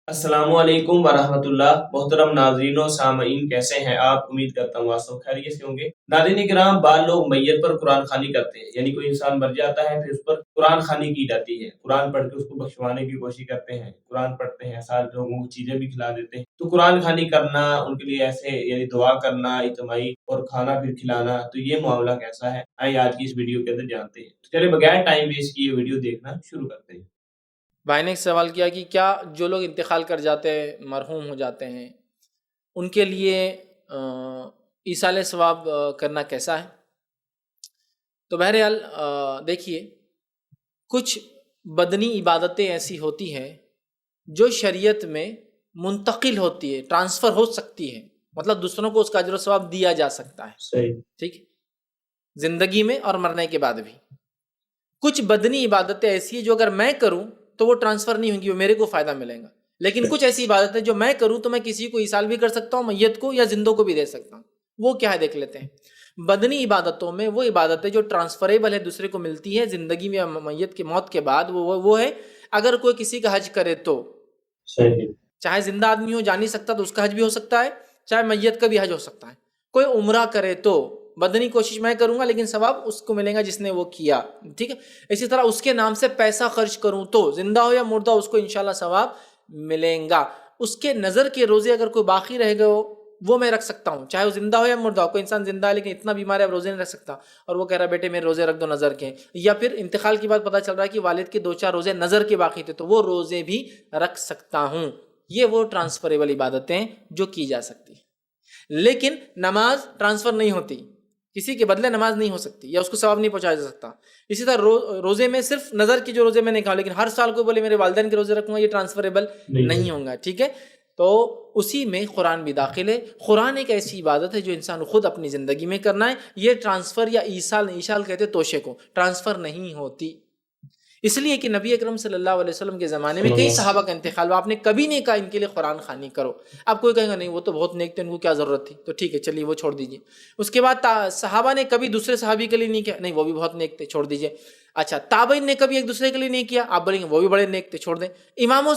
السلام علیکم ورحمۃ اللہ۔ محترم ناظرین و سامعین، کیسے ہیں آپ؟ امید کرتا ہوں آپ سب خیریت سے ہوں گے۔ ناظرین کرام، بعض لوگ میت پر قرآن خوانی کرتے ہیں، یعنی کوئی انسان مر جاتا ہے پھر اس پر قرآن خوانی کی جاتی ہے، قرآن پڑھ کے اس کو بخشوانے کی کوشش کرتے ہیں، قرآن پڑھتے ہیں، ساتھ لوگوں کو چیزیں بھی کھلا دیتے ہیں۔ تو قرآن خوانی کرنا، ان کے لیے ایسے یعنی دعا کرنا اجتماعی اور کھانا پھر کھلانا، تو یہ معاملہ کیسا ہے؟ آئیے آج کی اس ویڈیو کے اندر جانتے ہیں۔ تو چلے بغیر ٹائم ویسٹ کیے ویڈیو دیکھنا شروع کرتے ہیں۔ بھائی نے ایک سوال کیا کہ کیا جو لوگ انتقال کر جاتے ہیں، مرحوم ہو جاتے ہیں، ان کے لیے ایصال ثواب کرنا کیسا ہے؟ تو بہرحال دیکھیے، کچھ بدنی عبادتیں ایسی ہوتی ہیں جو شریعت میں منتقل ہوتی ہے، ٹرانسفر ہو سکتی ہے، مطلب دوسروں کو اس کا اجر و ثواب دیا جا سکتا ہے، صحیح، ٹھیک ہے، زندگی میں اور مرنے کے بعد بھی۔ کچھ بدنی عبادتیں ایسی ہیں جو اگر میں کروں تو وہ ٹرانسفر نہیں ہوں گی، وہ میرے کو فائدہ ملے گا، لیکن کچھ ایسی عبادتیں جو میں کروں تو میں کسی کو ایصال بھی کر سکتا ہوں، میت کو یا زندوں کو بھی دے سکتا ہوں۔ وہ کیا ہے دیکھ لیتے ہیں۔ بدنی عبادتوں میں وہ عبادتیں جو ٹرانسفریبل ہے، دوسرے کو ملتی ہے زندگی میں یا میت کی موت کے بعد، وہ ہے اگر کوئی کسی کا حج کرے تو، صحیح، چاہے زندہ آدمی ہو، جا نہیں سکتا تو اس کا حج بھی ہو سکتا ہے، چاہے میت کا بھی حج ہو سکتا ہے۔ کوئی عمرہ کرے تو بدنی کوشش میں کروں گا لیکن ثواب اس کو ملے گا جس نے وہ کیا، ٹھیک ہے۔ اسی طرح اس کے نام سے پیسہ خرچ کروں تو زندہ ہو یا مردہ اس کو انشاءاللہ ثواب ملیں گا۔ اس کے نظر کے روزے اگر کوئی باقی رہ گئے ہو وہ میں رکھ سکتا ہوں، چاہے وہ زندہ ہو یا مردہ ہو۔ کوئی انسان زندہ ہے لیکن اتنا بیمار ہے اب روزے نہیں رکھ سکتا، اور وہ کہہ رہا ہے بیٹے میرے روزے رکھ دو نظر کے، یا پھر انتقال کے بعد پتہ چل رہا ہے کہ والد کے 2-4 روزے نظر کے باقی تھے تو وہ روزے بھی رکھ سکتا ہوں۔ یہ وہ ٹرانسفریبل عبادتیں جو کی جا سکتی ہیں۔ لیکن نماز ٹرانسفر نہیں ہوتی، کسی کے بدلے نماز نہیں ہو سکتی یا اس کو ثواب نہیں پہنچایا جا سکتا۔ اسی طرح روزے میں صرف نظر کے جو روزے میں نے کہا، لیکن ہر سال کو بولے میرے والدین کے روزے رکھوں گا، یہ ٹرانسفریبل نہیں ہوں گا، ٹھیک ہے۔ تو اسی میں قرآن بھی داخل ہے۔ قرآن ایک ایسی عبادت ہے جو انسان خود اپنی زندگی میں کرنا ہے، یہ ٹرانسفر یا ایصال کہتے ہیں توشے کو، ٹرانسفر نہیں ہوتی۔ اس لیے کہ نبی اکرم صلی اللہ علیہ وسلم کے زمانے میں کئی صحابہ کا انتقال ہوا، آپ نے کبھی نہیں کہا ان کے لیے قرآن خوانی کرو۔ اب کوئی کہے گا نہیں وہ تو بہت نیک تھے، ان کو کیا ضرورت تھی، تو ٹھیک ہے چلیے وہ چھوڑ دیجیے۔ اس کے بعد صحابہ نے کبھی دوسرے صحابی کے لیے نہیں کیا، نہیں وہ بھی بہت نیک تھے، چھوڑ دیجیے۔ اچھا، تابعین نے کبھی ایک دوسرے کے لیے نہیں کیا، آپ بولیں گے وہ بھی بڑے نیک تھے، چھوڑ دیں۔ اماموں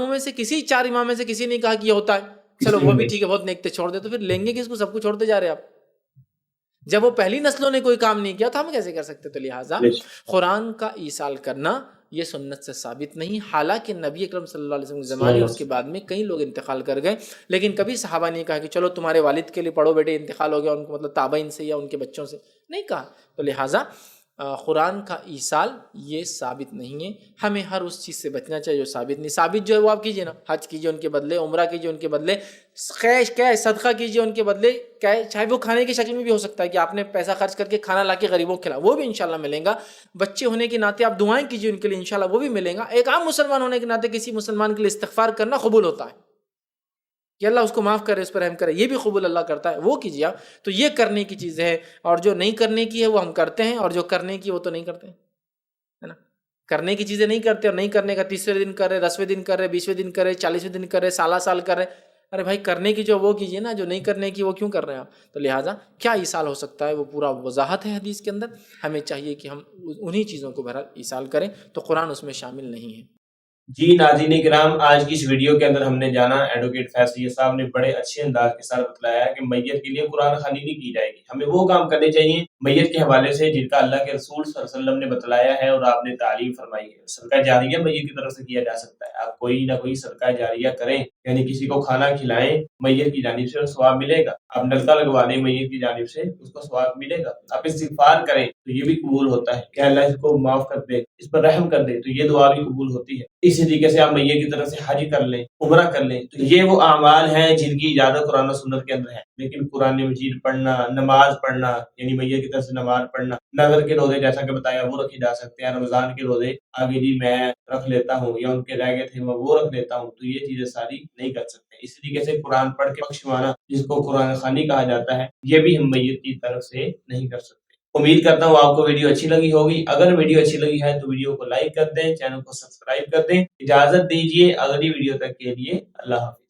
میں سے کسی 4 امام میں سے کسی نے کہا کہ یہ ہوتا ہے، چلو وہ بھی ٹھیک ہے بہت نیک تھے، چھوڑ دیں۔ تو پھر لیں گے کس کو؟ سب کو چھوڑتے جا رہے آپ۔ جب وہ پہلی نسلوں نے کوئی کام نہیں کیا تو ہم کیسے کر سکتے؟ تو لہٰذا قرآن کا ایصال کرنا یہ سنت سے ثابت نہیں، حالانکہ نبی اکرم صلی اللہ علیہ وسلم کے زمانے اور اس کے بعد میں کئی لوگ انتقال کر گئے، لیکن کبھی صحابہ نے کہا کہ چلو تمہارے والد کے لیے پڑھو بیٹے، انتقال ہو گیا ان کو، مطلب تابعین سے یا ان کے بچوں سے نہیں کہا۔ تو لہٰذا قرآن کا ایصال یہ ثابت نہیں ہے۔ ہمیں ہر اس چیز سے بچنا چاہیے جو ثابت نہیں۔ ثابت جو ہے وہ آپ کیجیے نا، حج کیجیے ان کے بدلے، عمرہ کیجیے ان کے بدلے، کیا صدقہ کیجیے ان کے بدلے، چاہے وہ کھانے کی شکل میں بھی ہو سکتا ہے کہ آپ نے پیسہ خرچ کر کے کھانا لا کے غریبوں کو کھلا، وہ بھی انشاءاللہ ملیں گا۔ بچے ہونے کے ناطے آپ دعائیں کیجیے ان کے لیے، انشاءاللہ وہ بھی ملیں گا۔ ایک عام مسلمان ہونے کے ناطے کسی مسلمان کے لیے استغفار کرنا قبول ہوتا ہے کہ اللہ اس کو معاف کرے، اس پر رحم کرے، یہ بھی قبول اللہ کرتا ہے، وہ کیجیے آپ۔ تو یہ کرنے کی چیز ہے، اور جو نہیں کرنے کی ہے وہ ہم کرتے ہیں، اور جو کرنے کی وہ تو نہیں کرتے، ہے نا۔ کرنے کی چیزیں نہیں کرتے، اور نہیں کرنے کا 30ویں دن کر رہے، 10ویں دن کر رہے، 20ویں دن کر رہے، 40ویں دن کر رہے، سال کر رہے۔ ارے بھائی کرنے کی جو وہ کیجیے نا، جو نہیں کرنے کی وہ کیوں کر رہے ہیں آپ؟ تو لہٰذا کیا ایصال ہو سکتا ہے وہ پورا وضاحت ہے حدیث کے اندر۔ ہمیں چاہیے کہ ہم انہی چیزوں کو بہرحال ایصال کریں، تو قرآن اس میں شامل نہیں ہے۔ جی ناظرین کرام، آج کی اس ویڈیو کے اندر ہم نے جانا ایڈوکیٹ فیض سید صاحب نے بڑے اچھے انداز کے ساتھ بتلایا ہے کہ میت کے لیے قرآن خوانی نہیں کی جائے گی، ہمیں وہ کام کرنے چاہیے میت کے حوالے سے جن کا اللہ کے رسول صلی اللہ علیہ وسلم نے بتلایا ہے اور آپ نے تعلیم فرمائی ہے۔ صدقہ جاریہ میت کی طرف سے کیا جا سکتا ہے، آپ کوئی نہ کوئی صدقہ جاریہ کریں، یعنی کسی کو کھانا کھلائیں، میت کی جانب سے ثواب ملے گا۔ آپ نلکا لگوا دیں میت کی جانب سے، اس کو ثواب ملے گا۔ آپ استغفار کریں تو یہ بھی قبول ہوتا ہے کہ اللہ اس کو معاف کر دے، اس پر رحم کر دے، تو یہ دعا بھی قبول ہوتی ہے۔ اسی طریقے سے آپ میت کی طرف سے حج کر لیں، عمرہ کر لیں، تو یہ وہ اعمال ہیں جن کی اجازت قرآن و سنت کے اندر ہے۔ لیکن قرآن مجید پڑھنا، نماز پڑھنا، یعنی میت کی طرف سے نماز پڑھنا، نظر کے روزے جیسا کہ بتایا وہ رکھے جا سکتے ہیں، رمضان کے روزے آگے جی میں رکھ لیتا ہوں یا ان کے رہ گئے تھے میں وہ رکھ لیتا ہوں، تو یہ چیزیں ساری نہیں کر سکتے۔ اسی طریقے سے قرآن پڑھ کے بخشوانا جس کو قرآن خوانی کہا جاتا ہے، یہ بھی ہم میت کی طرف سے نہیں کر سکتے۔ امید کرتا ہوں آپ کو ویڈیو اچھی لگی ہوگی۔ اگر ویڈیو اچھی لگی ہے تو ویڈیو کو لائک کر دیں، چینل کو سبسکرائب کر دیں۔ اجازت دیجیے اگلی ویڈیو تک کے لیے اللہ حافظ۔